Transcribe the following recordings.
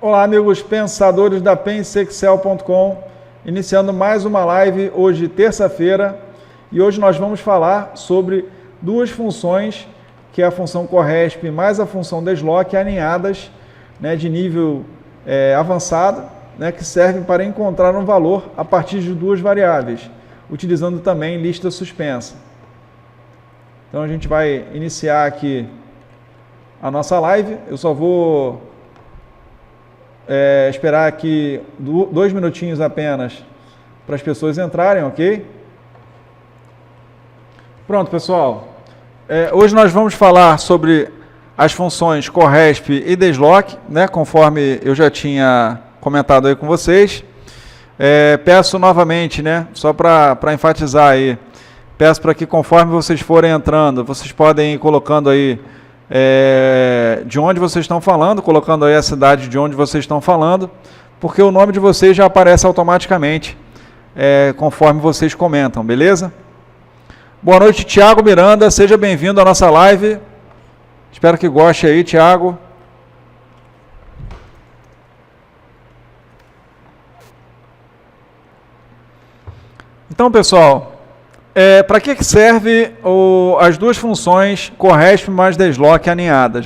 Olá, amigos pensadores da pensexcel.com, iniciando mais uma live hoje, terça-feira, e hoje nós vamos falar sobre duas funções, que é a função CORRESP mais a função DESLOC, alinhadas, de nível avançado, que servem para encontrar um valor a partir de duas variáveis, utilizando também lista suspensa. Então a gente vai iniciar aqui a nossa live. Eu só vou esperar aqui 2 minutinhos apenas para as pessoas entrarem, ok? Pronto, pessoal. Hoje nós vamos falar sobre as funções CORRESP e DESLOC, conforme eu já tinha comentado aí com vocês. Peço novamente, só para enfatizar aí, peço para que conforme vocês forem entrando, vocês podem ir colocando aí de onde vocês estão falando, colocando aí a cidade de onde vocês estão falando, porque o nome de vocês já aparece automaticamente conforme vocês comentam, beleza? Boa noite, Thiago Miranda, seja bem-vindo à nossa live. Espero que goste aí, Thiago. Então, pessoal, para que serve as duas funções CORRESP mais DESLOC alinhadas,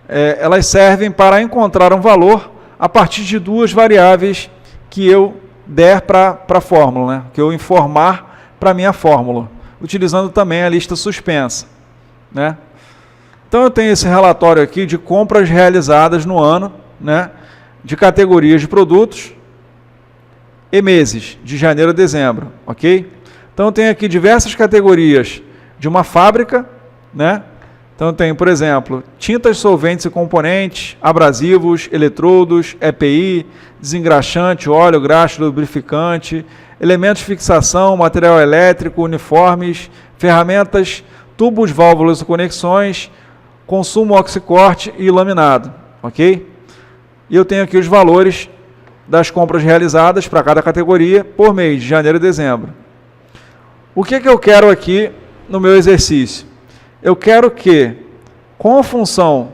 elas servem para encontrar um valor a partir de duas variáveis que eu der para a fórmula, que eu informar para a minha fórmula, utilizando também a lista suspensa. Então eu tenho esse relatório aqui de compras realizadas no ano, de categorias de produtos e meses, de janeiro a dezembro, ok? Então, eu tenho aqui diversas categorias de uma fábrica, Então, eu tenho, por exemplo, tintas, solventes e componentes, abrasivos, eletrodos, EPI, desengraxante, óleo, graxa, lubrificante, elementos de fixação, material elétrico, uniformes, ferramentas, tubos, válvulas e conexões, consumo, oxicorte e laminado, ok? E eu tenho aqui os valores das compras realizadas para cada categoria por mês, de janeiro e dezembro. O que eu quero aqui no meu exercício? Eu quero que, com a função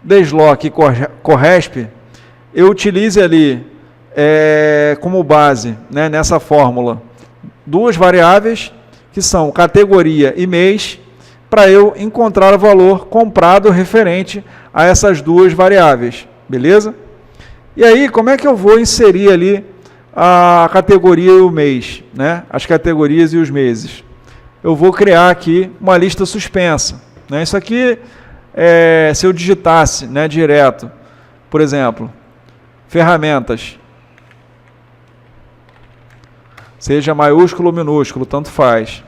DESLOC e CORRESP, eu utilize ali como base, nessa fórmula, duas variáveis, que são categoria e mês, para eu encontrar o valor comprado referente a essas duas variáveis, beleza? E aí, como é que eu vou inserir ali a categoria e o mês, as categorias e os meses? Eu vou criar aqui uma lista suspensa. Isso aqui, se eu digitasse direto, por exemplo, ferramentas, seja maiúsculo ou minúsculo, tanto faz.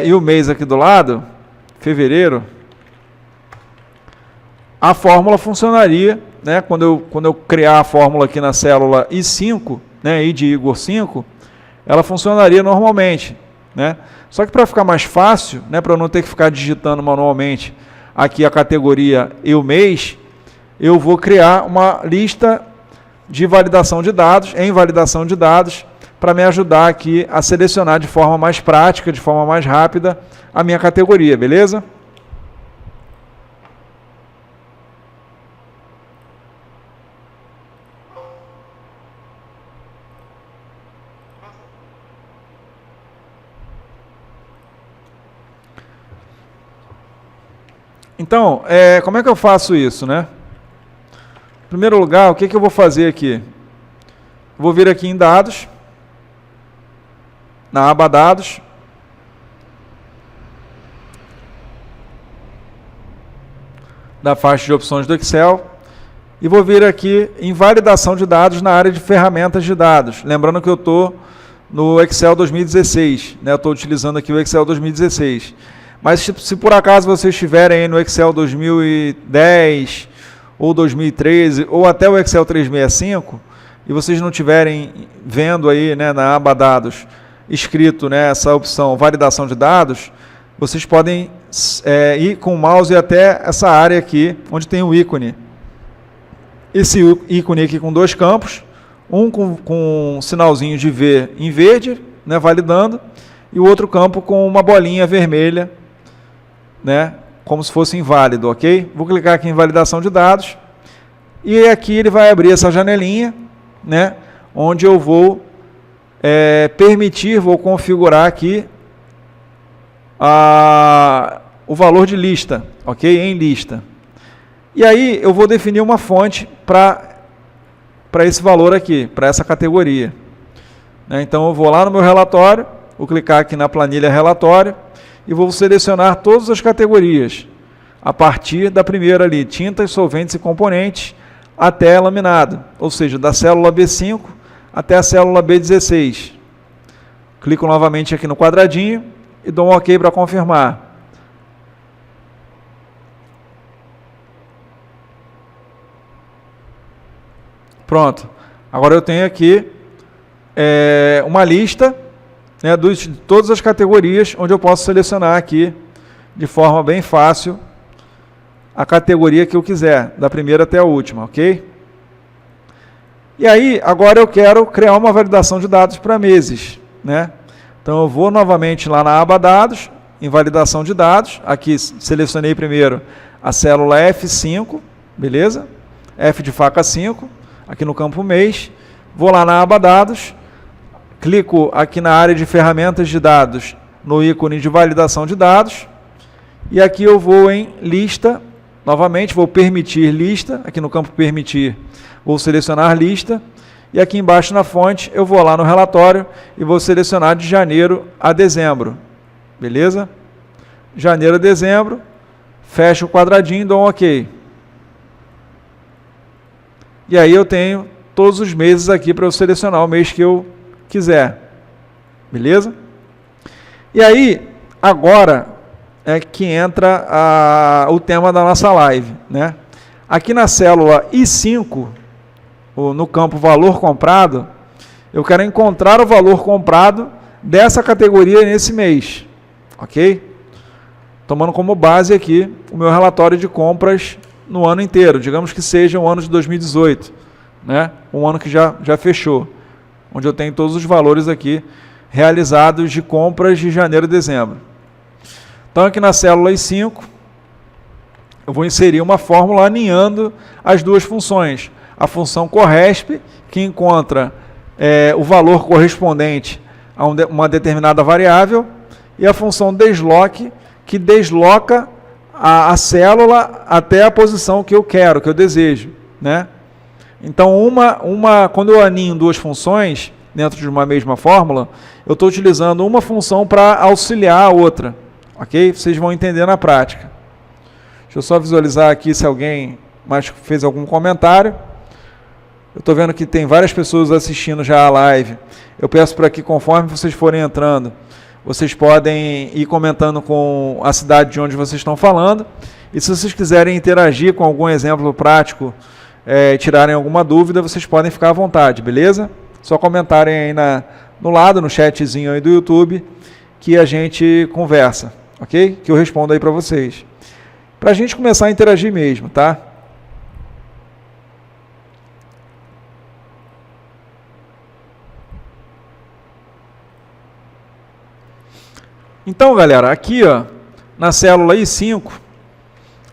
E o mês aqui do lado, fevereiro, a fórmula funcionaria, quando eu criar a fórmula aqui na célula I5, I de Igor 5, ela funcionaria normalmente. Só que para ficar mais fácil, para eu não ter que ficar digitando manualmente aqui a categoria e o mês, eu vou criar uma lista de validação de dados, em validação de dados, para me ajudar aqui a selecionar de forma mais prática, de forma mais rápida, a minha categoria, beleza? Então, como é que eu faço isso, Em primeiro lugar, o que eu vou fazer aqui? Vou vir aqui em dados, na aba dados, da faixa de opções do Excel, e vou vir aqui em validação de dados na área de ferramentas de dados. Lembrando que eu estou no Excel 2016, eu estou utilizando aqui o Excel 2016. Mas se por acaso vocês estiverem aí no Excel 2010 ou 2013 ou até o Excel 365 e vocês não estiverem vendo aí na aba dados escrito essa opção validação de dados, vocês podem ir com o mouse até essa área aqui onde tem o ícone. Esse ícone aqui com dois campos, um com um sinalzinho de V em verde, validando, e o outro campo com uma bolinha vermelha, como se fosse inválido, ok? Vou clicar aqui em validação de dados, E aqui ele vai abrir essa janelinha, né, onde eu vou vou configurar aqui o valor de lista, ok? Em lista. E aí eu vou definir uma fonte para esse valor aqui, para essa categoria. Né? Então eu vou lá no meu relatório, vou clicar aqui na planilha relatório e vou selecionar todas as categorias, a partir da primeira ali, tintas, solventes e componentes, até laminado, ou seja, da célula B5 até a célula B16. Clico novamente aqui no quadradinho e dou um OK para confirmar. Pronto. Agora eu tenho aqui uma lista, né, de todas as categorias, onde eu posso selecionar aqui de forma bem fácil a categoria que eu quiser, da primeira até a última, ok? E aí, agora eu quero criar uma validação de dados para meses, né? Então eu vou novamente lá na aba dados, em validação de dados, aqui selecionei primeiro a célula F5, beleza? F de faca 5, aqui no campo mês, vou lá na aba dados, clico aqui na área de ferramentas de dados, no ícone de validação de dados, e aqui eu vou em lista, novamente vou permitir lista, aqui no campo permitir, vou selecionar lista, e aqui embaixo na fonte eu vou lá no relatório e vou selecionar de janeiro a dezembro, beleza? Janeiro a dezembro, fecho o quadradinho e dou um OK. E aí eu tenho todos os meses aqui para eu selecionar o mês que eu quiser, beleza? E aí, agora é que entra o tema da nossa live, né? Aqui na célula I5, no campo valor comprado, eu quero encontrar o valor comprado dessa categoria nesse mês, ok? Tomando como base aqui o meu relatório de compras no ano inteiro, digamos que seja o ano de 2018, né? Um ano que já fechou, onde eu tenho todos os valores aqui realizados de compras de janeiro e dezembro. Então aqui na célula I5, eu vou inserir uma fórmula alinhando as duas funções. A função corresp, que encontra o valor correspondente a uma determinada variável, e a função desloc, que desloca a célula até a posição que eu quero, que eu desejo, né? Então, quando eu alinho duas funções dentro de uma mesma fórmula, eu estou utilizando uma função para auxiliar a outra, ok? Vocês vão entender na prática. Deixa eu só visualizar aqui se alguém mais fez algum comentário. Eu estou vendo que tem várias pessoas assistindo já a live. Eu peço para que, conforme vocês forem entrando, vocês podem ir comentando com a cidade de onde vocês estão falando. E se vocês quiserem interagir com algum exemplo prático, tirarem alguma dúvida, vocês podem ficar à vontade, beleza? Só comentarem aí no lado, no chatzinho aí do YouTube, que a gente conversa, ok? Que eu respondo aí para vocês. Para a gente começar a interagir mesmo, tá? Então, galera, aqui ó, na célula I5,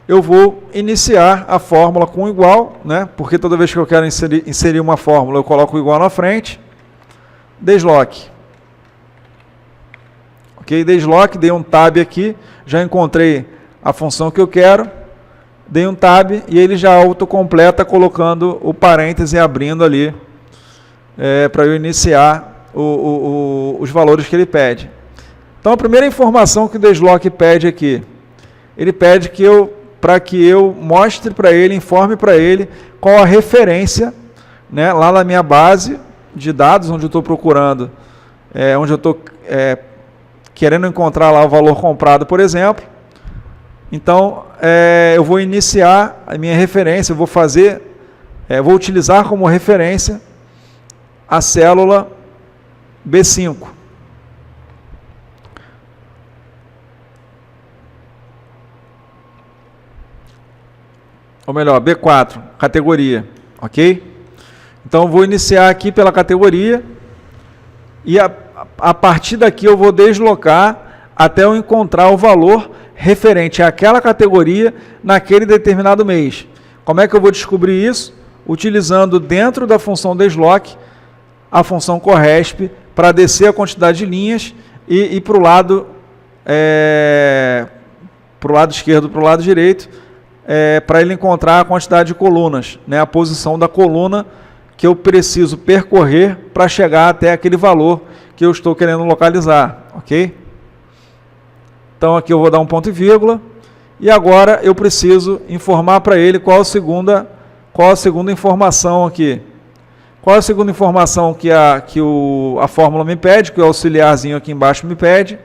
eu vou iniciar a fórmula com igual, né? Porque toda vez que eu quero inserir uma fórmula, eu coloco o igual na frente. Desloc. Ok? Desloc, dei um tab aqui, já encontrei a função que eu quero, dei um tab e ele já autocompleta colocando o parêntese abrindo ali para eu iniciar os valores que ele pede. Então, a primeira informação que o desloc pede aqui, ele pede para que eu mostre para ele, informe para ele qual a referência, né, lá na minha base de dados, onde eu estou procurando, onde eu estou querendo encontrar lá o valor comprado, por exemplo. Então, eu vou iniciar a minha referência, eu vou utilizar como referência a célula B5. Ou melhor, B4, categoria, ok? Então, eu vou iniciar aqui pela categoria e a partir daqui eu vou deslocar até eu encontrar o valor referente àquela categoria naquele determinado mês. Como é que eu vou descobrir isso? Utilizando dentro da função desloc a função corresp para descer a quantidade de linhas e ir para o lado esquerdo, para o lado direito, para ele encontrar a quantidade de colunas, né? A posição da coluna que eu preciso percorrer para chegar até aquele valor que eu estou querendo localizar, ok? Então aqui eu vou dar um ponto e vírgula, e agora eu preciso informar para ele qual a segunda informação aqui. Qual a segunda informação que a fórmula me pede, que o auxiliarzinho aqui embaixo me pede,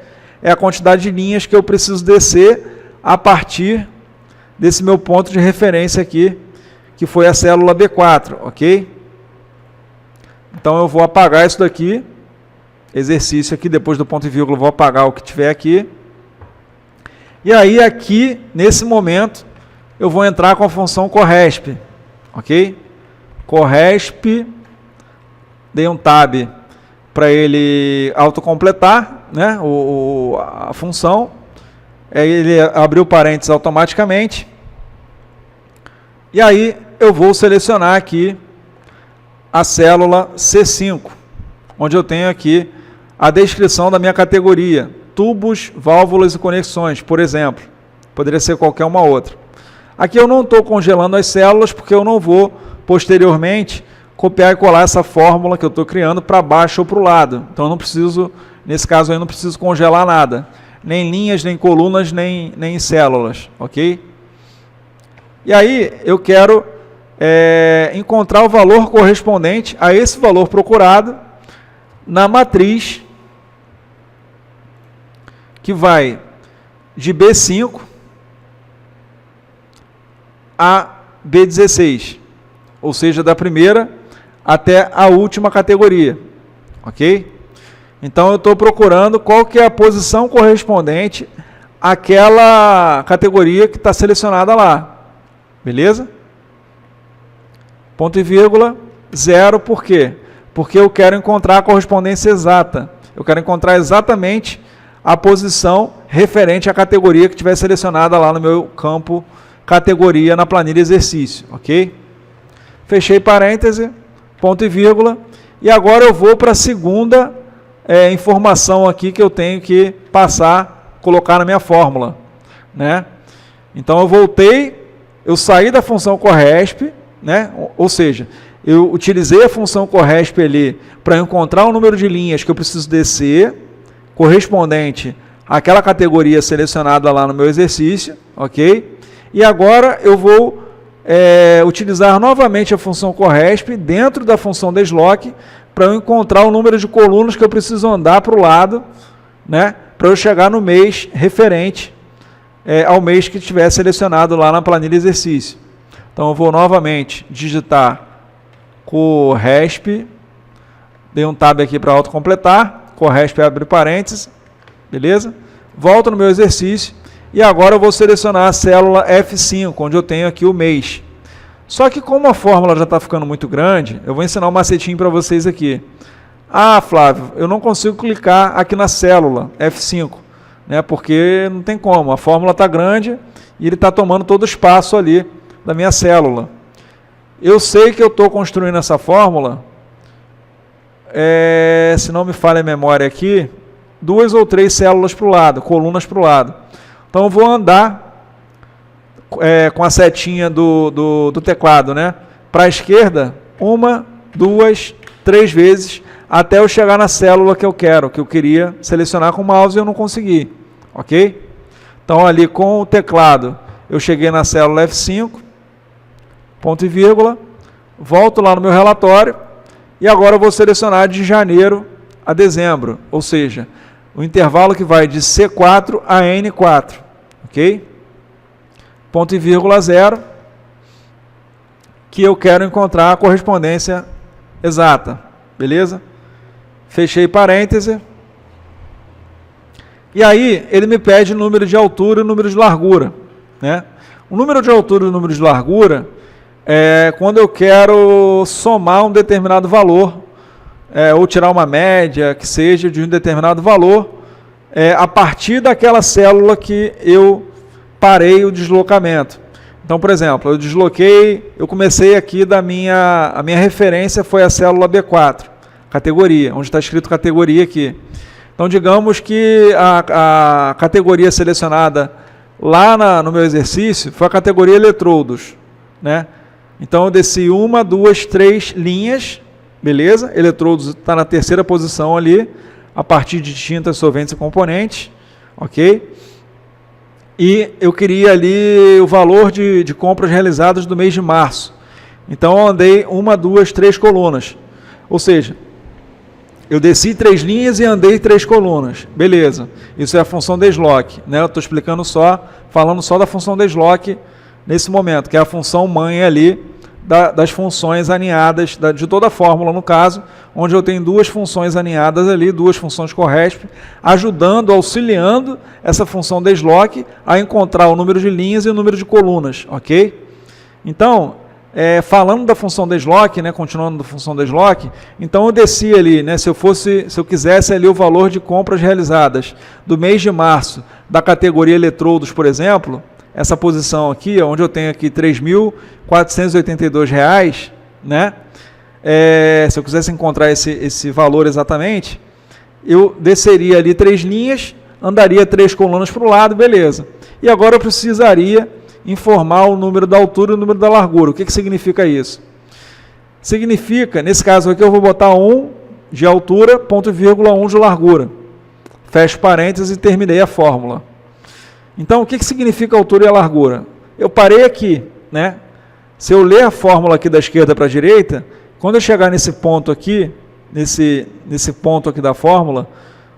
é a quantidade de linhas que eu preciso descer a partir desse meu ponto de referência aqui, que foi a célula B4, ok? Então eu vou apagar isso daqui, exercício aqui, depois do ponto e vírgula eu vou apagar o que tiver aqui. E aí aqui, nesse momento, eu vou entrar com a função corresp, ok? Corresp, dei um tab para ele autocompletar, né, a função, ele abriu parênteses automaticamente, e aí eu vou selecionar aqui a célula C5, onde eu tenho aqui a descrição da minha categoria, tubos, válvulas e conexões, por exemplo. Poderia ser qualquer uma outra. Aqui eu não estou congelando as células, porque eu não vou, posteriormente, copiar e colar essa fórmula que eu estou criando para baixo ou para o lado. Então eu não preciso, nesse caso aí, eu não preciso congelar nada. Nem linhas, nem colunas, nem células, ok? E aí eu quero encontrar o valor correspondente a esse valor procurado na matriz que vai de B5 a B16, ou seja, da primeira até a última categoria, ok? Então eu estou procurando qual que é a posição correspondente àquela categoria que está selecionada lá, beleza? Ponto e vírgula, 0, por quê? Porque eu quero encontrar a correspondência exata. Eu quero encontrar exatamente a posição referente à categoria que estiver selecionada lá no meu campo categoria na planilha exercício, ok? Fechei parêntese, ponto e vírgula, e agora eu vou para a segunda informação aqui que eu tenho que passar, colocar na minha fórmula, né? Então eu voltei, eu saí da função corresp, né? Ou seja, eu utilizei a função corresp ali para encontrar o número de linhas que eu preciso descer, correspondente àquela categoria selecionada lá no meu exercício, ok? E agora eu vou utilizar novamente a função corresp dentro da função desloc para eu encontrar o número de colunas que eu preciso andar para o lado, né? Para eu chegar no mês referente ao mês que estiver selecionado lá na planilha exercício. Então eu vou novamente digitar corresp, dei um tab aqui para autocompletar, corresp abre parênteses, beleza? Volto no meu exercício e agora eu vou selecionar a célula F5, onde eu tenho aqui o mês. Só que como a fórmula já está ficando muito grande, eu vou ensinar um macetinho para vocês aqui. Ah, Flávio, eu não consigo clicar aqui na célula F5, né? Porque não tem como, a fórmula está grande e ele está tomando todo o espaço ali da minha célula. Eu sei que eu estou construindo essa fórmula, se não me falha a memória aqui, 2 ou 3 células para o lado, colunas para o lado. Então eu vou andar com a setinha do teclado, né? Para a esquerda, 1, 2, 3 vezes, até eu chegar na célula que eu quero, que eu queria selecionar com o mouse e eu não consegui, ok? Então ali com o teclado, eu cheguei na célula F5, ponto e vírgula, volto lá no meu relatório, e agora eu vou selecionar de janeiro a dezembro, ou seja, o intervalo que vai de C4 a N4, ok? Ponto e vírgula 0, que eu quero encontrar a correspondência exata, beleza? Fechei parêntese. E aí, ele me pede o número de altura e o número de largura, né? O número de altura e o número de largura é quando eu quero somar um determinado valor, ou tirar uma média, que seja de um determinado valor, a partir daquela célula que eu parei o deslocamento. Então, por exemplo, eu desloquei, eu comecei aqui a minha referência foi a célula B4, categoria, onde está escrito categoria aqui. Então, digamos que a categoria selecionada lá no meu exercício foi a categoria eletrodos, né? Então, eu desci 1, 2, 3 linhas, beleza? Eletrodos está na terceira posição ali, a partir de tintas, solventes e componentes, ok? E eu queria ali o valor de compras realizadas do mês de março. Então, eu andei 1, 2, 3 colunas. Ou seja, eu desci 3 linhas e andei 3 colunas. Beleza. Isso é a função desloque, né? Eu estou explicando falando só da função desloque nesse momento, que é a função mãe ali das funções aninhadas, de toda a fórmula, no caso, onde eu tenho duas funções aninhadas ali, duas funções corresp, ajudando, auxiliando essa função desloque a encontrar o número de linhas e o número de colunas, ok? Então, falando da função desloque, né, continuando da função desloque, então eu desci ali, né, se eu quisesse ali o valor de compras realizadas do mês de março da categoria eletrodos, por exemplo, essa posição aqui, onde eu tenho aqui R$ 3.482, né? Se eu quisesse encontrar esse valor exatamente, eu desceria ali 3 linhas, andaria 3 colunas para o lado, beleza. E agora eu precisaria informar o número da altura e o número da largura. O que significa isso? Significa, nesse caso aqui, eu vou botar 1 de altura, ponto e vírgula 1 de largura. Fecho parênteses e terminei a fórmula. Então, o que significa a altura e a largura? Eu parei aqui, né? Se eu ler a fórmula aqui da esquerda para a direita, quando eu chegar nesse ponto aqui, nesse ponto aqui da fórmula,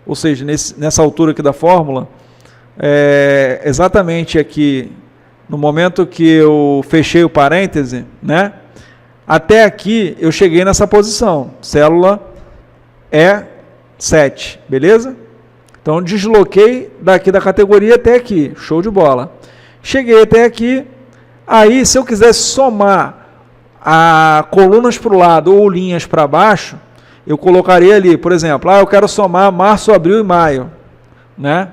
ou seja, nessa altura aqui da fórmula, exatamente aqui, no momento que eu fechei o parêntese, né? Até aqui eu cheguei nessa posição, célula E7, beleza? Então, desloquei daqui da categoria até aqui, show de bola. Cheguei até aqui, aí se eu quisesse somar colunas para o lado ou linhas para baixo, eu colocaria ali, por exemplo, eu quero somar março, abril e maio, né?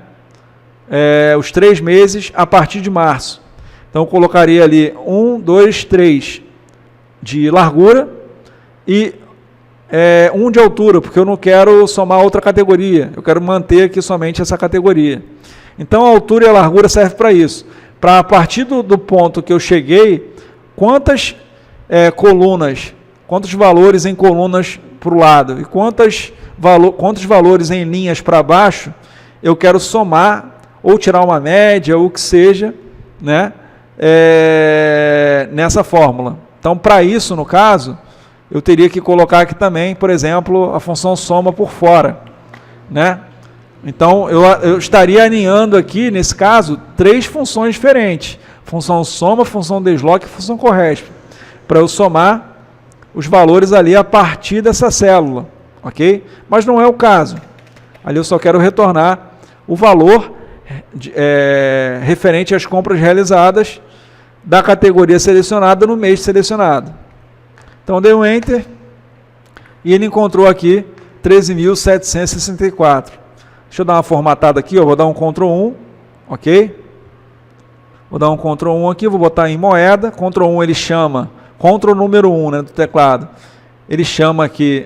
Os 3 meses a partir de março. Então, eu colocaria ali 1, 2, 3 de largura e 1 de altura, porque eu não quero somar outra categoria, eu quero manter aqui somente essa categoria. Então, a altura e a largura serve para isso, para a partir do ponto que eu cheguei, quantas colunas, quantos valores em colunas para o lado e quantos valores em linhas para baixo eu quero somar ou tirar uma média ou o que seja, né, nessa fórmula. Então, para isso, no caso, eu teria que colocar aqui também, por exemplo, a função soma por fora, né? Então, eu estaria aninhando aqui, nesse caso, 3 funções diferentes. Função soma, função desloque e função corresp. Para eu somar os valores ali a partir dessa célula, ok? Mas não é o caso. Ali eu só quero retornar o valor referente às compras realizadas da categoria selecionada no mês selecionado. Então, dei um Enter e ele encontrou aqui 13.764. Deixa eu dar uma formatada aqui, vou dar um Ctrl 1, ok? Vou dar um Ctrl 1 aqui, vou botar em moeda. Ctrl 1 ele chama, Ctrl número 1, né, do teclado. Ele chama aqui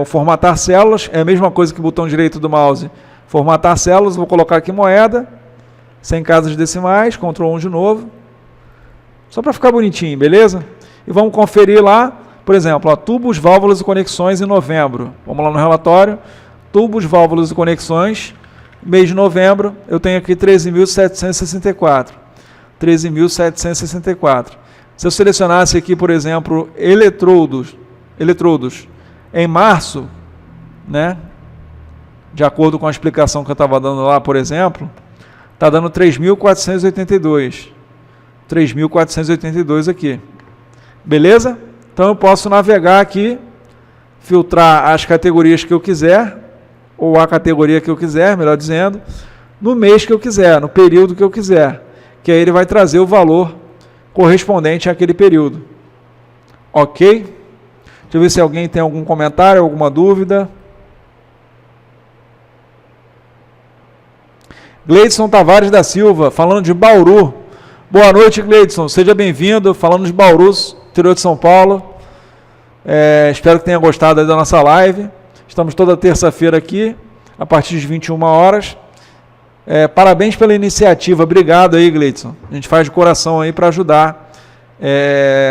o formatar células, é a mesma coisa que o botão direito do mouse. Formatar células, vou colocar aqui moeda, sem casas decimais, Ctrl 1 de novo. Só para ficar bonitinho, beleza? E vamos conferir lá. Por exemplo, tubos, válvulas e conexões em novembro. Vamos lá no relatório. Tubos, válvulas e conexões. Mês de novembro, eu tenho aqui 13.764. 13.764. Se eu selecionasse aqui, por exemplo, eletrodos em março, né? De acordo com a explicação que eu estava dando lá, por exemplo, está dando 3.482. 3.482 aqui. Beleza? Então, eu posso navegar aqui, filtrar as categorias que eu quiser, ou a categoria que eu quiser, melhor dizendo, no mês que eu quiser, no período que eu quiser, que aí ele vai trazer o valor correspondente àquele período. Ok? Deixa eu ver se alguém tem algum comentário, alguma dúvida. Gleidson Tavares da Silva, falando de Bauru. Boa noite, Gleidson. Seja bem-vindo. Falando de Bauru, interior de São Paulo. Espero que tenha gostado da nossa live. Estamos toda terça-feira aqui, a partir de 21 horas. Parabéns pela iniciativa. Obrigado aí, Gleidson. A gente faz de coração aí para ajudar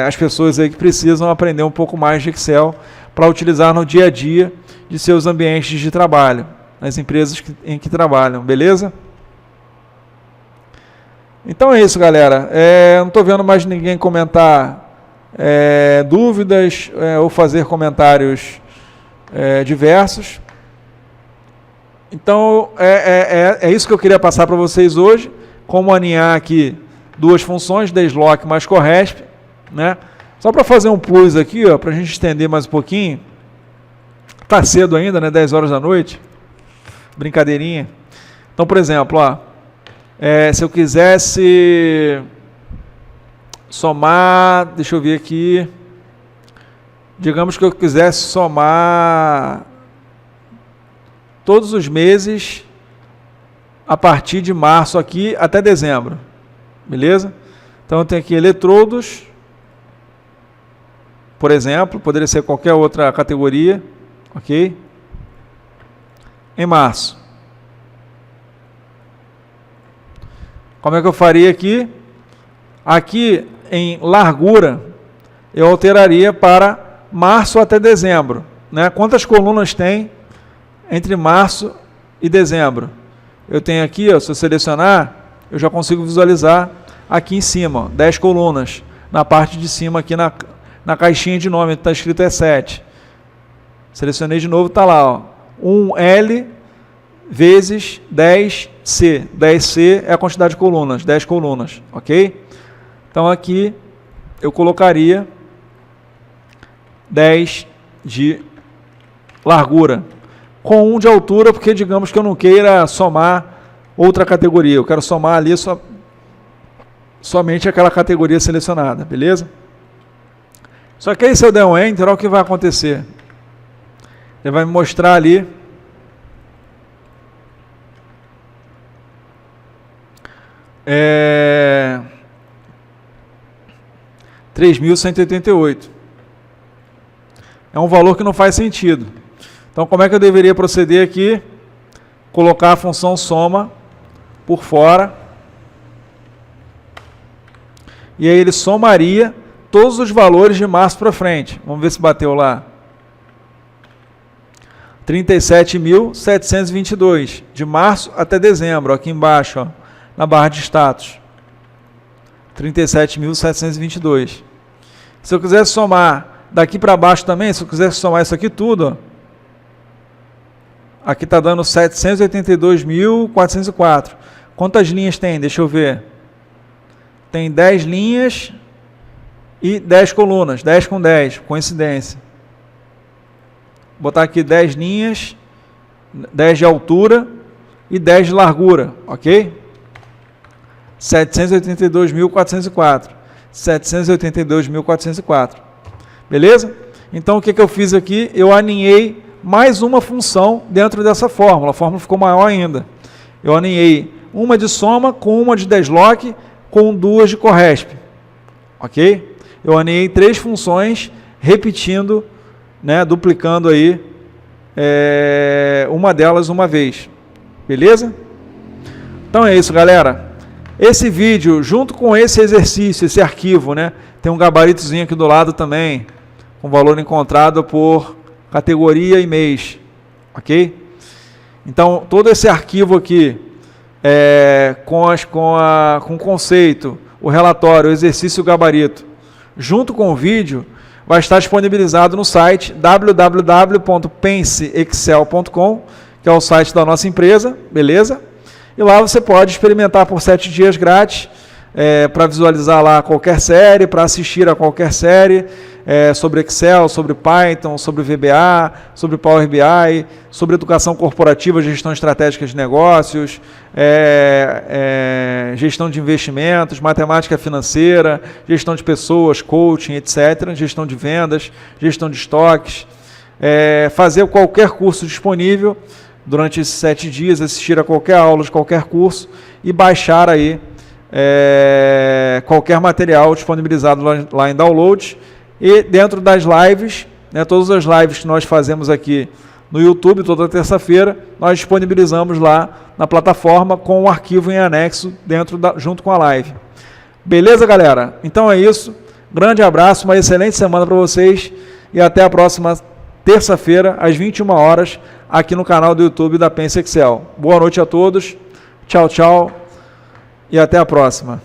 as pessoas aí que precisam aprender um pouco mais de Excel para utilizar no dia a dia de seus ambientes de trabalho, nas empresas em que trabalham, beleza? Então é isso, galera. Não estou vendo mais ninguém comentar dúvidas ou fazer comentários diversos. Então é isso que eu queria passar para vocês hoje, como alinhar aqui duas funções, desloque mais corresp, né? Só para fazer um plus aqui, para a gente estender mais um pouquinho. Está cedo ainda, né? 10 horas da noite. Brincadeirinha. Então, por exemplo, se eu quisesse somar, deixa eu ver aqui, digamos que eu quisesse somar todos os meses a partir de março aqui até dezembro, beleza? Então eu tenho aqui eletrodos, por exemplo, poderia ser qualquer outra categoria, ok? Em março. Como é que eu faria aqui? Aqui em largura, eu alteraria para março até dezembro, né? Quantas colunas tem entre março e dezembro? Eu tenho aqui, se eu selecionar, eu já consigo visualizar aqui em cima, 10 colunas. Na parte de cima, aqui na caixinha de nome, está escrito E7. Selecionei de novo, está lá, 1L vezes 10C. 10C é a quantidade de colunas, 10 colunas, ok? Então aqui eu colocaria 10 de largura, com 1 de altura, porque digamos que eu não queira somar outra categoria, eu quero somar ali somente aquela categoria selecionada, beleza? Só que aí se eu der um Enter, olha o que vai acontecer. Ele vai me mostrar ali é 3.188. É um valor que não faz sentido. Então, como é que eu deveria proceder aqui? Colocar a função soma por fora. E aí ele somaria todos os valores de março para frente. Vamos ver se bateu lá. 37.722, de março até dezembro, aqui embaixo, na barra de status. 37.722. Se eu quisesse somar daqui para baixo também, se eu quisesse somar isso aqui tudo, aqui está dando 782.404. Quantas linhas tem? Deixa eu ver. Tem 10 linhas e 10 colunas. 10 com 10, coincidência. Vou botar aqui 10 linhas, 10 de altura e 10 de largura, ok? 782.404. 782.404. Beleza? Então, o que eu fiz aqui? Eu aninhei mais uma função dentro dessa fórmula. A fórmula ficou maior ainda. Eu aninhei uma de soma com uma de desloque com 2 de corresp. Ok? Eu aninhei 3 funções repetindo, né, duplicando aí uma delas uma vez. Beleza? Então é isso, galera. Esse vídeo, junto com esse exercício, esse arquivo, né, tem um gabaritozinho aqui do lado também, com valor encontrado por categoria e mês. Ok? Então, todo esse arquivo aqui, com o conceito, o relatório, o exercício e o gabarito, junto com o vídeo, vai estar disponibilizado no site www.penseexcel.com, que é o site da nossa empresa, beleza? E lá você pode experimentar por 7 dias grátis, para visualizar lá qualquer série, para assistir a qualquer série, sobre Excel, sobre Python, sobre VBA, sobre Power BI, sobre educação corporativa, gestão estratégica de negócios, gestão de investimentos, matemática financeira, gestão de pessoas, coaching, etc., gestão de vendas, gestão de estoques, fazer qualquer curso disponível durante esses 7 dias, assistir a qualquer aula de qualquer curso e baixar aí qualquer material disponibilizado lá em download. E dentro das lives, né, todas as lives que nós fazemos aqui no YouTube, toda terça-feira, nós disponibilizamos lá na plataforma com o arquivo em anexo junto com a live. Beleza, galera? Então é isso. Grande abraço, uma excelente semana para vocês e até a próxima terça-feira, às 21 horas, aqui no canal do YouTube da Pense Excel. Boa noite a todos. Tchau, tchau. E até a próxima.